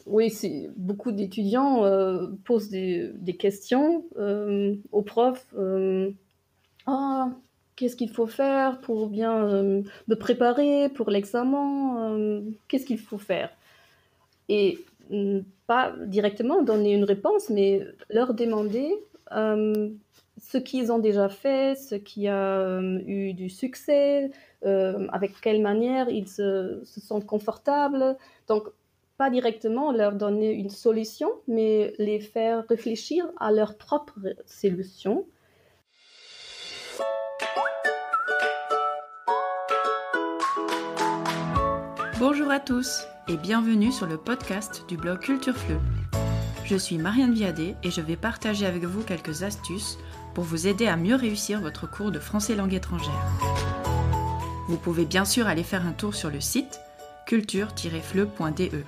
Oui, beaucoup d'étudiants posent des questions aux profs. Ah, qu'est-ce qu'il faut faire pour bien me préparer pour l'examen? Qu'est-ce qu'il faut faire? Et pas directement donner une réponse, mais leur demander euh, ce qu'ils ont déjà fait, ce qui a eu du succès, avec quelle manière ils se sentent confortables. Donc, pas directement leur donner une solution, mais les faire réfléchir à leur propre solution. Bonjour à tous et bienvenue sur le podcast du blog Culture Fleu. Je suis Marianne Viadet et je vais partager avec vous quelques astuces pour vous aider à mieux réussir votre cours de français langue étrangère. Vous pouvez bien sûr aller faire un tour sur le site culture-fleu.de.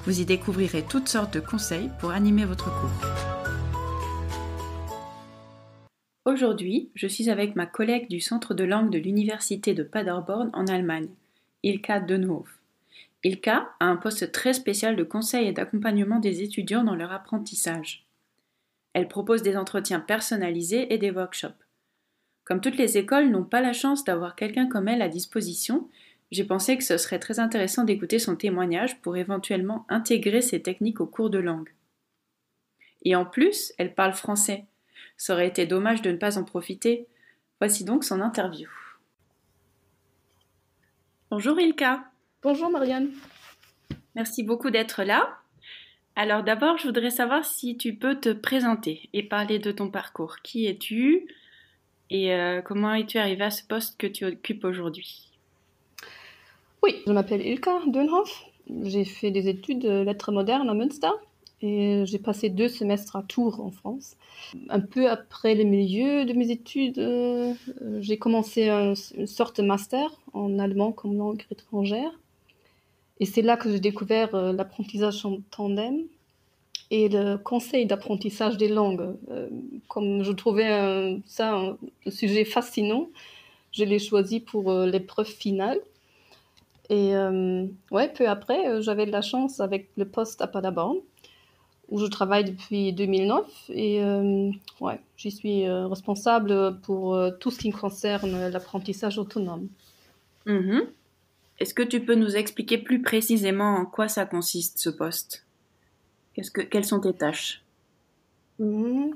Vous y découvrirez toutes sortes de conseils pour animer votre cours. Aujourd'hui, je suis avec ma collègue du Centre de langue de l'Université de Paderborn en Allemagne, Ilka Dönhoff. Ilka a un poste très spécial de conseil et d'accompagnement des étudiants dans leur apprentissage. Elle propose des entretiens personnalisés et des workshops. Comme toutes les écoles n'ont pas la chance d'avoir quelqu'un comme elle à disposition, j'ai pensé que ce serait très intéressant d'écouter son témoignage pour éventuellement intégrer ces techniques au cours de langue. Et en plus, elle parle français. Ça aurait été dommage de ne pas en profiter. Voici donc son interview. Bonjour Ilka. Bonjour Marianne. Merci beaucoup d'être là. Alors d'abord, je voudrais savoir si tu peux te présenter et parler de ton parcours. Qui es-tu et comment es-tu arrivée à ce poste que tu occupes aujourd'hui? Oui, je m'appelle Ilka Dönhoff. J'ai fait des études de lettres modernes à Münster et j'ai passé 2 semestres à Tours en France. Un peu après le milieu de mes études, j'ai commencé une sorte de master en allemand comme langue étrangère. Et c'est là que j'ai découvert l'apprentissage en tandem et le conseil d'apprentissage des langues. Comme je trouvais ça un sujet fascinant, je l'ai choisi pour l'épreuve finale. Et ouais, peu après, j'avais de la chance avec le poste à Paderborn, où je travaille depuis 2009. Et ouais, j'y suis responsable pour tout ce qui concerne l'apprentissage autonome. Mhm. Est-ce que tu peux nous expliquer plus précisément en quoi ça consiste ce poste? Quelles sont tes tâches? Mhm.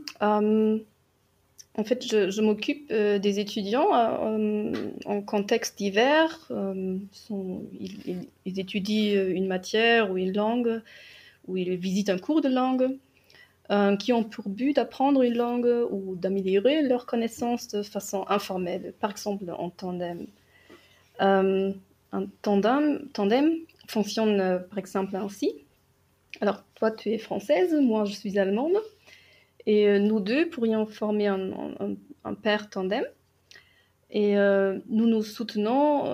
En fait, je m'occupe des étudiants en contexte divers. Ils étudient une matière ou une langue, ou ils visitent un cours de langue, qui ont pour but d'apprendre une langue ou d'améliorer leurs connaissances de façon informelle, par exemple en tandem. Euh, un tandem fonctionne par exemple ainsi. Alors, toi, tu es française, moi, je suis allemande. Et nous deux pourrions former un pair tandem. Et nous nous soutenons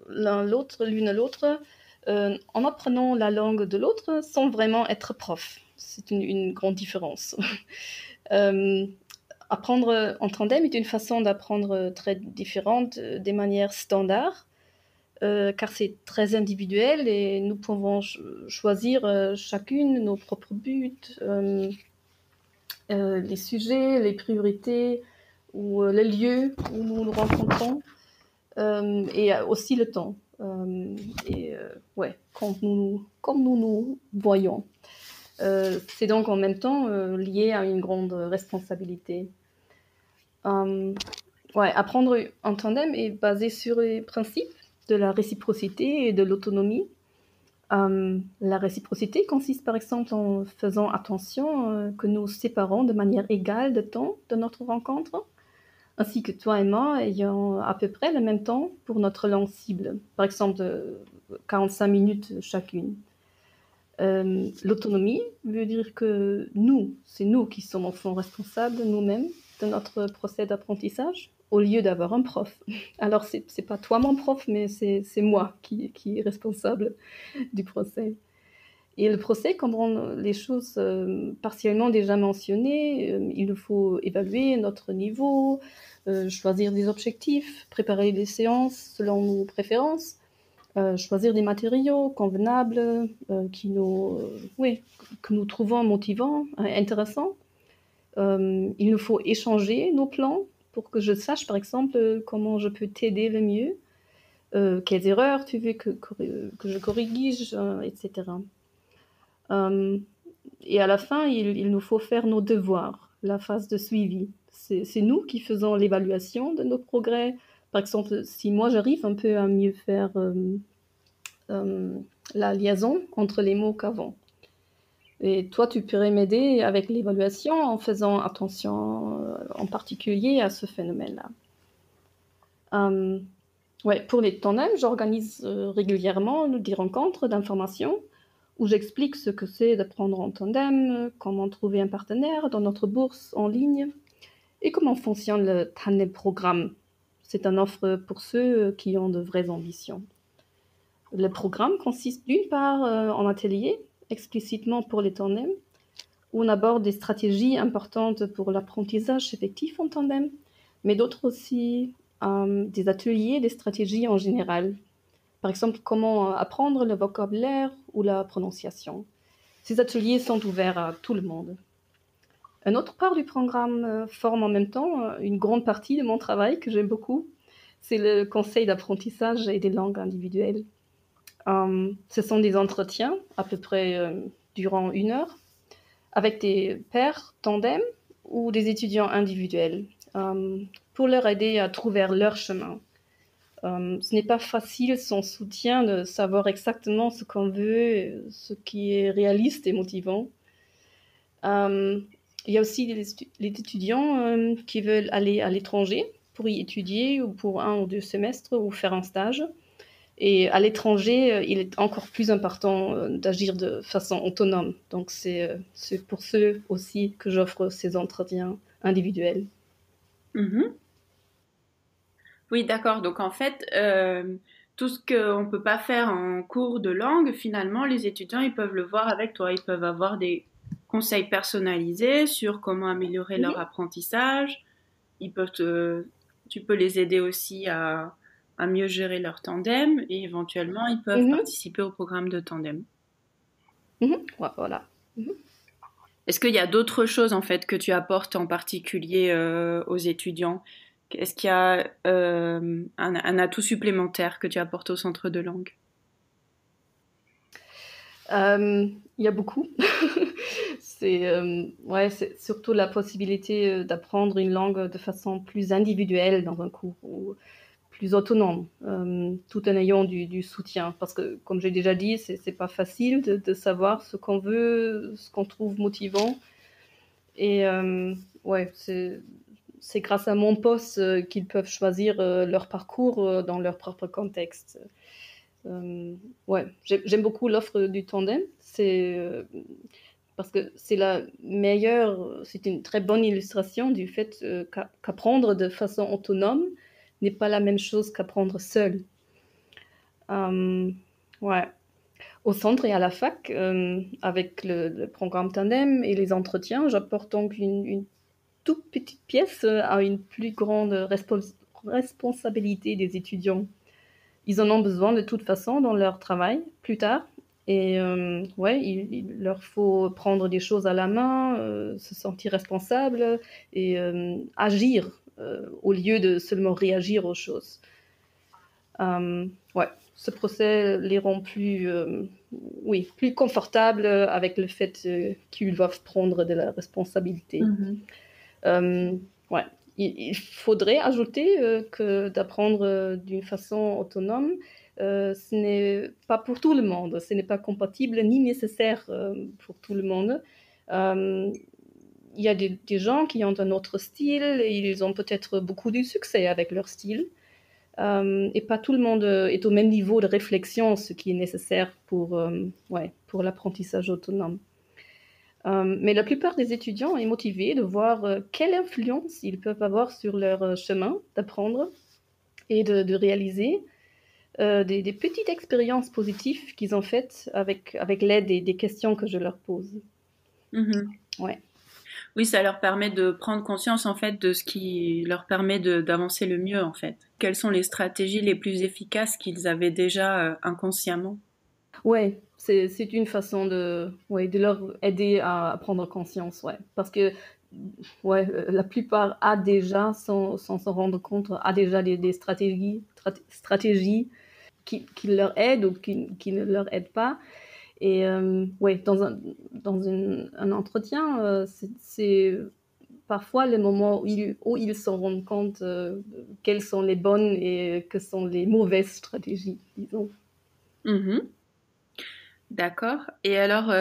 l'une à l'autre, en apprenant la langue de l'autre sans vraiment être prof. C'est une grande différence. euh, Apprendre en tandem est une façon d'apprendre très différente des manières standards, car c'est très individuel et nous pouvons choisir chacune nos propres buts, les sujets, les priorités ou les lieux où nous nous rencontrons, et aussi le temps. Ouais, comme nous nous voyons. C'est donc en même temps lié à une grande responsabilité. Ouais, apprendre en tandem est basé sur les principes de la réciprocité et de l'autonomie. La réciprocité consiste par exemple en faisant attention que nous séparons de manière égale de temps de notre rencontre, ainsi que toi et moi ayant à peu près le même temps pour notre langue cible, par exemple 45 minutes chacune. L'autonomie veut dire que c'est nous qui sommes en fond responsables nous-mêmes de notre procès d'apprentissage, au lieu d'avoir un prof. Alors c'est pas toi mon prof, mais c'est moi qui est responsable du procès. Et le procès comprend les choses partiellement déjà mentionnées. Il faut évaluer notre niveau, choisir des objectifs, préparer des séances selon nos préférences, choisir des matériaux convenables que nous trouvons motivants, intéressants. Il nous faut échanger nos plans pour que je sache, par exemple, comment je peux t'aider le mieux, quelles erreurs tu veux que je corrige, etc. Et à la fin, il nous faut faire nos devoirs, la phase de suivi. C'est nous qui faisons l'évaluation de nos progrès. Par exemple, si moi j'arrive un peu à mieux faire la liaison entre les mots qu'avant. Et toi, tu pourrais m'aider avec l'évaluation en faisant attention en particulier à ce phénomène-là. Pour les tandems, j'organise régulièrement des rencontres d'information où j'explique ce que c'est d'apprendre en tandem, comment trouver un partenaire dans notre bourse en ligne et comment fonctionne le Tandem Programme. C'est une offre pour ceux qui ont de vraies ambitions. Le programme consiste d'une part en ateliers explicitement pour les tandems, où on aborde des stratégies importantes pour l'apprentissage effectif en tandem, mais d'autres aussi des ateliers, des stratégies en général. Par exemple, comment apprendre le vocabulaire ou la prononciation. Ces ateliers sont ouverts à tout le monde. Une autre part du programme forme en même temps une grande partie de mon travail que j'aime beaucoup. C'est le conseil d'apprentissage et des langues individuelles. Ce sont des entretiens, à peu près durant 1 heure, avec des pairs tandem ou des étudiants individuels, pour leur aider à trouver leur chemin. Ce n'est pas facile sans soutien de savoir exactement ce qu'on veut, ce qui est réaliste et motivant. Il y a aussi les étudiants qui veulent aller à l'étranger pour y étudier ou pour 1 ou 2 semestres ou faire un stage. Et à l'étranger, il est encore plus important d'agir de façon autonome. Donc c'est pour ceux aussi que j'offre ces entretiens individuels. Mhm. Oui, d'accord. Donc en fait, tout ce qu'on ne peut pas faire en cours de langue, finalement, les étudiants, ils peuvent le voir avec toi. Ils peuvent avoir des conseils personnalisés sur comment améliorer leur apprentissage. Tu peux les aider aussi à mieux gérer leur tandem et éventuellement, ils peuvent participer au programme de tandem. Voilà. Est-ce qu'il y a d'autres choses en fait que tu apportes en particulier aux étudiants? Est-ce qu'il y a un atout supplémentaire que tu apportes au centre de langue? Il y a beaucoup. C'est surtout la possibilité d'apprendre une langue de façon plus individuelle dans un cours ou plus autonome, tout en ayant du soutien. Parce que, comme j'ai déjà dit, c'est pas facile de savoir ce qu'on veut, ce qu'on trouve motivant. Et c'est grâce à mon poste qu'ils peuvent choisir leur parcours dans leur propre contexte. J'aime beaucoup l'offre du tandem. Parce que c'est c'est une très bonne illustration du fait qu'apprendre de façon autonome n'est pas la même chose qu'apprendre seul. Au centre et à la fac, avec le programme Tandem et les entretiens, j'apporte donc une toute petite pièce à une plus grande responsabilité des étudiants. Ils en ont besoin de toute façon dans leur travail plus tard. Et il leur faut prendre des choses à la main, se sentir responsable et agir au lieu de seulement réagir aux choses. Ce procès les rend plus confortables avec le fait qu'ils doivent prendre de la responsabilité. Il faudrait ajouter que d'apprendre d'une façon autonome, ce n'est pas pour tout le monde, ce n'est pas compatible ni nécessaire pour tout le monde. Il y a des gens qui ont un autre style et ils ont peut-être beaucoup de succès avec leur style. Et pas tout le monde est au même niveau de réflexion, ce qui est nécessaire pour l'apprentissage autonome. Mais la plupart des étudiants sont motivés de voir quelle influence ils peuvent avoir sur leur chemin d'apprendre et de réaliser des petites expériences positives qu'ils ont faites avec l'aide des questions que je leur pose. Oui, ça leur permet de prendre conscience en fait de ce qui leur permet d'avancer le mieux en fait. Quelles sont les stratégies les plus efficaces qu'ils avaient déjà inconsciemment? Ouais, c'est une façon de leur aider à prendre conscience, ouais. Parce que, ouais, la plupart a déjà, sans s'en rendre compte, a déjà des stratégies qui leur aident ou qui ne leur aident pas. Et ouais, un entretien, c'est parfois le moment où ils se rendent compte quelles sont les bonnes et que sont les mauvaises stratégies, disons. Mhm. D'accord. Et alors,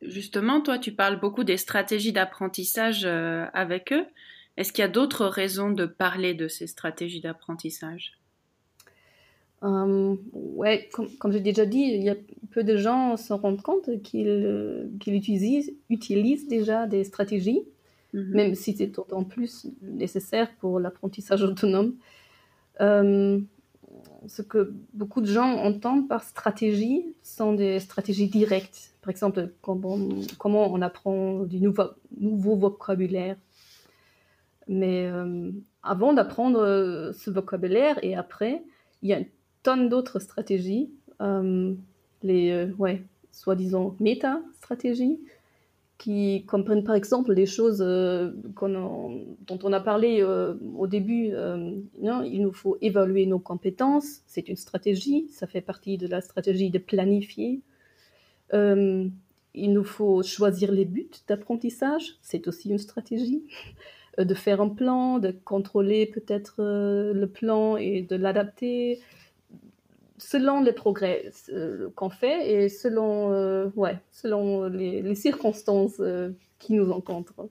justement, toi, tu parles beaucoup des stratégies d'apprentissage avec eux. Est-ce qu'il y a d'autres raisons de parler de ces stratégies d'apprentissage? Ouais, comme j'ai déjà dit, il y a peu de gens se rendent compte qu'ils utilisent déjà des stratégies, Mhm. même si c'est d'autant plus nécessaire pour l'apprentissage autonome. Euh, Ce que beaucoup de gens entendent par stratégie sont des stratégies directes. Par exemple, comment on apprend du nouveau vocabulaire. Mais avant d'apprendre ce vocabulaire et après, il y a une tonne d'autres stratégies, euh, ouais, soi-disant méta-stratégies, qui comprennent par exemple des choses dont on a parlé au début. Non, il nous faut évaluer nos compétences, c'est une stratégie, ça fait partie de la stratégie de planifier. Euh, il nous faut choisir les buts d'apprentissage, c'est aussi une stratégie. De faire un plan, de contrôler peut-être le plan et de l'adapter selon les progrès qu'on fait et selon les circonstances qui nous rencontrent.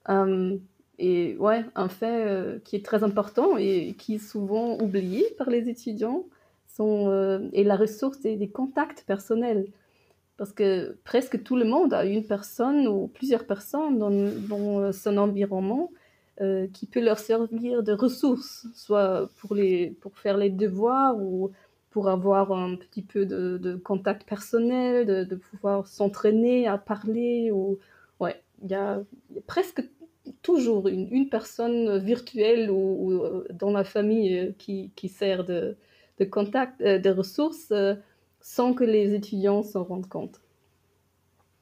Euh, et ouais, un fait qui est très important et qui est souvent oublié par les étudiants est la ressource des contacts personnels. Parce que presque tout le monde a une personne ou plusieurs personnes dans son environnement qui peut leur servir de ressources, soit pour faire les devoirs ou pour avoir un petit peu de contact personnel, de pouvoir s'entraîner à parler. Ouais, il y a presque toujours une personne virtuelle ou dans la famille qui sert de contact, de ressources sans que les étudiants s'en rendent compte.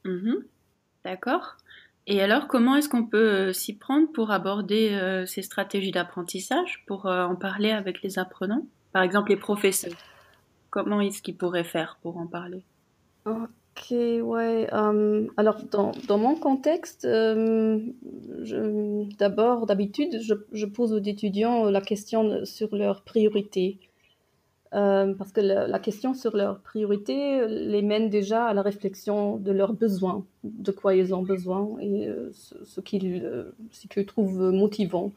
Mhm. D'accord. Et alors, comment est-ce qu'on peut s'y prendre pour aborder ces stratégies d'apprentissage, pour en parler avec les apprenants? Par exemple, les professeurs. Comment est-ce qu'ils pourraient faire pour en parler? Ok, ouais. Alors, dans mon contexte, d'habitude, je pose aux étudiants la question sur leurs priorités. Parce que la question sur leurs priorités les mène déjà à la réflexion de leurs besoins, de quoi ils ont besoin et ce qu'ils trouvent motivant.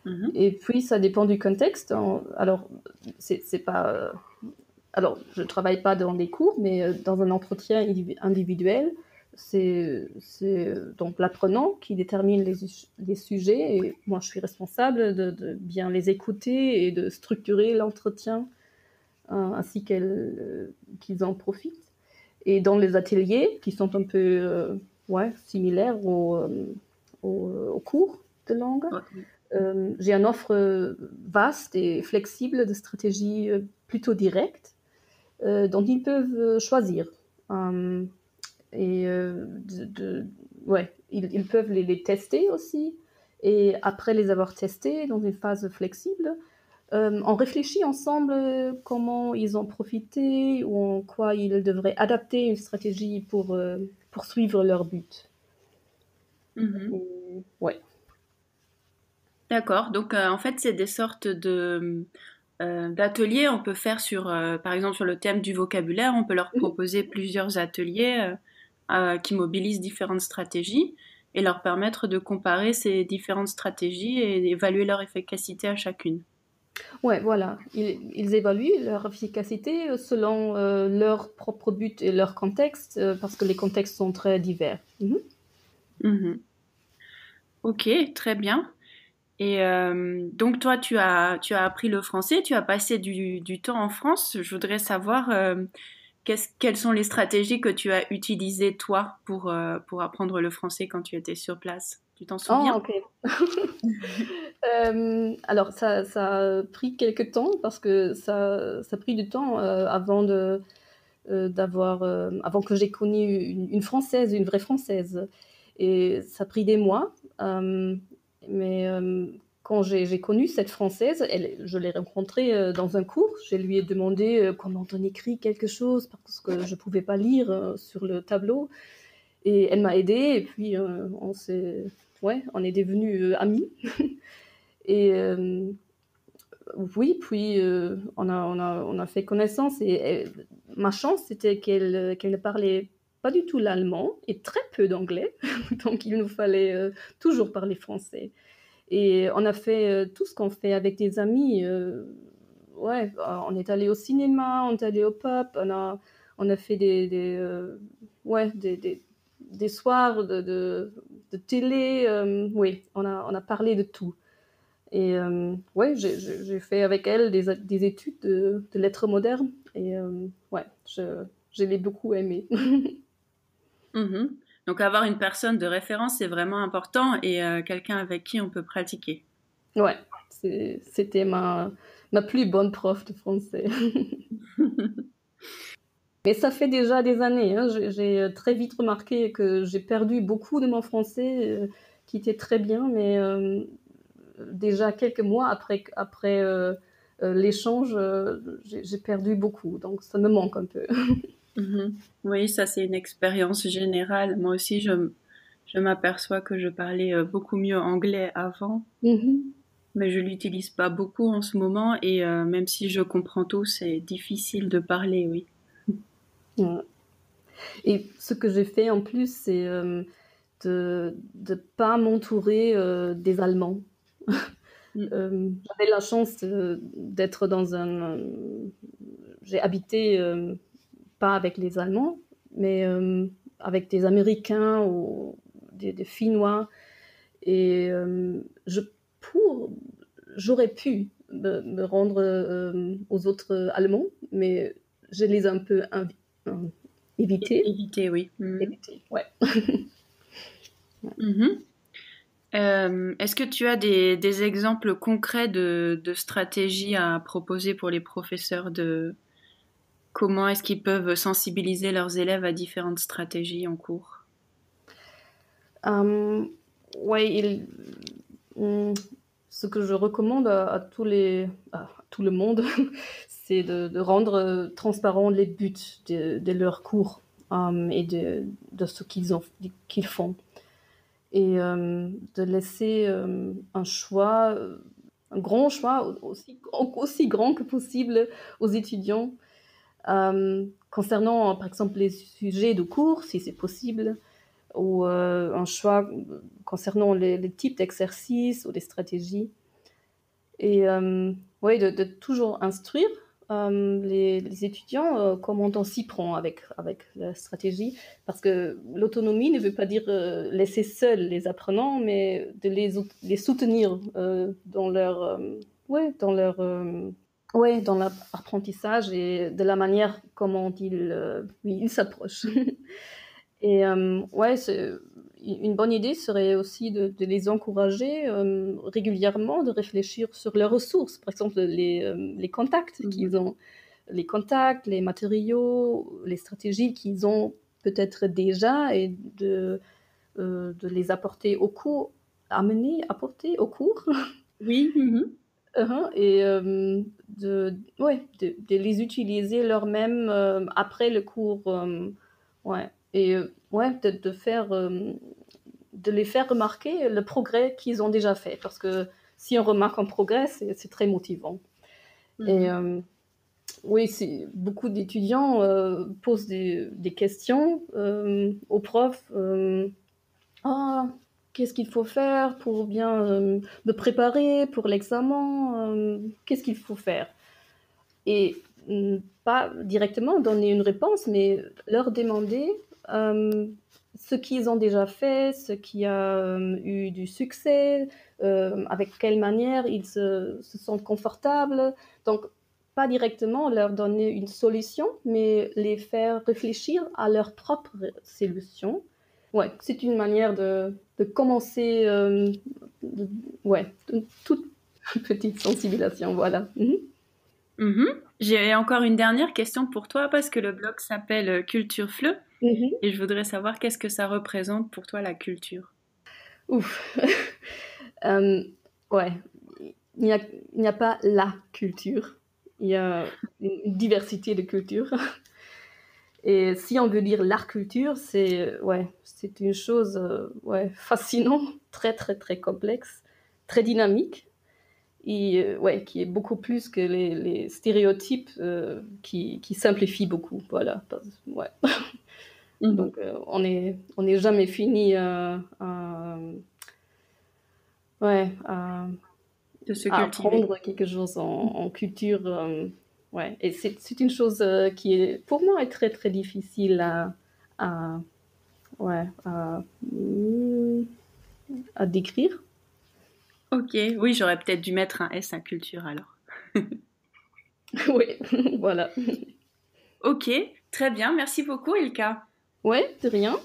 Mhm. Et puis, ça dépend du contexte. Alors, c'est pas. Alors, je ne travaille pas dans des cours, mais dans un entretien individuel, c'est donc l'apprenant qui détermine les sujets et moi, je suis responsable de bien les écouter et de structurer l'entretien ainsi qu'ils en profitent. Et dans les ateliers, qui sont un peu ouais, similaires au cours de langue, Ouais, oui. j'ai une offre vaste et flexible de stratégies plutôt directes dont ils peuvent choisir. Euh, et ouais, ils peuvent les tester aussi. Et après les avoir testés dans une phase flexible, on réfléchit ensemble comment ils ont profité ou en quoi ils devraient adapter une stratégie pour poursuivre leur but. Mhm. Ouais. D'accord. Donc, en fait, c'est des sortes de d'ateliers. On peut faire sur, par exemple, sur le thème du vocabulaire, on peut leur proposer plusieurs ateliers qui mobilisent différentes stratégies et leur permettre de comparer ces différentes stratégies et d'évaluer leur efficacité à chacune. Ouais, voilà. Ils évaluent leur efficacité selon leur propre but et leur contexte, parce que les contextes sont très divers. Mhm. Mhm. Ok, très bien. Et donc toi, tu as appris le français, tu as passé du temps en France. Je voudrais savoir Quelles sont les stratégies que tu as utilisées, toi, pour apprendre le français quand tu étais sur place? Tu t'en Ah, souviens? ok. Alors, ça a pris quelques temps parce que ça a pris du temps avant que j'ai connu une Française, une vraie Française. Et ça a pris des mois. Mais quand j'ai connu cette Française, je l'ai rencontrée dans un cours. Je lui ai demandé comment on écrit quelque chose parce que je ne pouvais pas lire sur le tableau. Et elle m'a aidée. Et puis, on est devenus amis. Et oui, puis on a fait connaissance. Et ma chance, c'était qu'elle ne parlait pas du tout l'allemand et très peu d'anglais. Donc, il nous fallait toujours parler français. Et on a fait tout ce qu'on fait avec des amis. Ouais, on est allé au cinéma, on est allé au pub, on a fait ouais, des soirs de télé. Oui, on a parlé de tout. Et ouais, j'ai fait avec elle des études de lettres modernes. Et ouais, je l'ai beaucoup aimé. Mhm. Donc avoir une personne de référence, c'est vraiment important et quelqu'un avec qui on peut pratiquer. Ouais, c'était ma plus bonne prof de français. Mais ça fait déjà des années, hein. J'ai très vite remarqué que j'ai perdu beaucoup de mon français, qui était très bien, mais déjà quelques mois après l'échange, j'ai perdu beaucoup, donc ça me manque un peu. Mhm. Oui, ça c'est une expérience générale. Moi aussi, je m'aperçois que je parlais beaucoup mieux anglais avant, Mhm. mais je l'utilise pas beaucoup en ce moment et même si je comprends tout, c'est difficile de parler, oui. Ouais. Et ce que j'ai fait en plus, c'est de pas m'entourer des Allemands. Mm. J'avais la chance d'être j'ai habité pas avec les Allemands, mais avec des Américains ou des Finnois. Et pour, j'aurais pu me rendre aux autres Allemands, mais je les ai un peu évités. Éviter, oui. Mhm. Évités, ouais. Mhm. Est-ce que tu as des exemples concrets de stratégies à proposer pour les professeurs de comment est-ce qu'ils peuvent sensibiliser leurs élèves à différentes stratégies en cours? Euh, ouais, hum, ce que je recommande à tout le monde, c'est de rendre transparent les buts de leurs cours et de ce qu'ils font. Et de laisser un choix, un grand choix, aussi grand que possible aux étudiants, concernant par exemple les sujets de cours, si c'est possible, ou un choix concernant les types d'exercices ou des stratégies. Et ouais, de toujours instruire les étudiants comment on s'y prend avec la stratégie. Parce que l'autonomie ne veut pas dire laisser seuls les apprenants, mais de les soutenir ouais, ouais, dans leur apprentissage et de la manière comment oui, ils s'approchent. Et ouais, une bonne idée serait aussi de les encourager régulièrement de réfléchir sur leurs ressources, par exemple les contacts Mhm. qu'ils ont, les contacts, les matériaux, les stratégies qu'ils ont peut-être déjà et de les apporter au cours, apporter au cours. Oui. Mhm. Et ouais, de les utiliser leurs-mêmes après le cours. Ouais. Et ouais, de les faire remarquer le progrès qu'ils ont déjà fait. Parce que si on remarque un progrès, c'est très motivant. Et Mhm. oui, beaucoup d'étudiants posent des questions aux profs. Ah, qu'est-ce qu'il faut faire pour bien me préparer pour l'examen? Qu'est-ce qu'il faut faire? Et pas directement donner une réponse, mais leur demander euh, ce qu'ils ont déjà fait, ce qui a eu du succès, avec quelle manière ils se sentent confortables. Donc, pas directement leur donner une solution, mais les faire réfléchir à leur propre solution. Ouais, c'est une manière de commencer, une toute petite sensibilisation, voilà. J'ai encore une dernière question pour toi parce que le blog s'appelle Culture Fleu et je voudrais savoir qu'est-ce que ça représente pour toi la culture. Ouf. Ouais, il n'y a pas la culture, il y a une diversité de cultures. Et si on veut dire l'art culture, c'est une chose fascinante, très très très complexe, très dynamique, et qui est beaucoup plus que les stéréotypes qui simplifient beaucoup. Voilà. Ouais. Donc on n'est jamais fini à de se apprendre quelque chose en culture. Et c'est une chose qui est pour moi est très très difficile à décrire. Ok, oui, j'aurais peut-être dû mettre un S à culture alors. Oui, voilà. Ok, très bien, merci beaucoup Ilka. Ouais, de rien.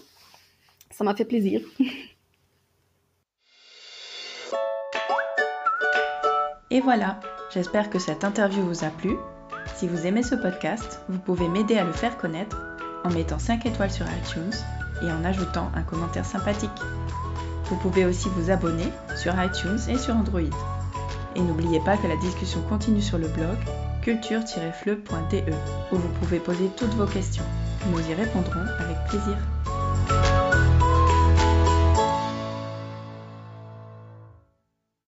Ça m'a fait plaisir. Et voilà, j'espère que cette interview vous a plu. Si vous aimez ce podcast, vous pouvez m'aider à le faire connaître en mettant 5 étoiles sur iTunes et en ajoutant un commentaire sympathique. Vous pouvez aussi vous abonner sur iTunes et sur Android. Et n'oubliez pas que la discussion continue sur le blog culture-fleu.de où vous pouvez poser toutes vos questions. Nous y répondrons avec plaisir.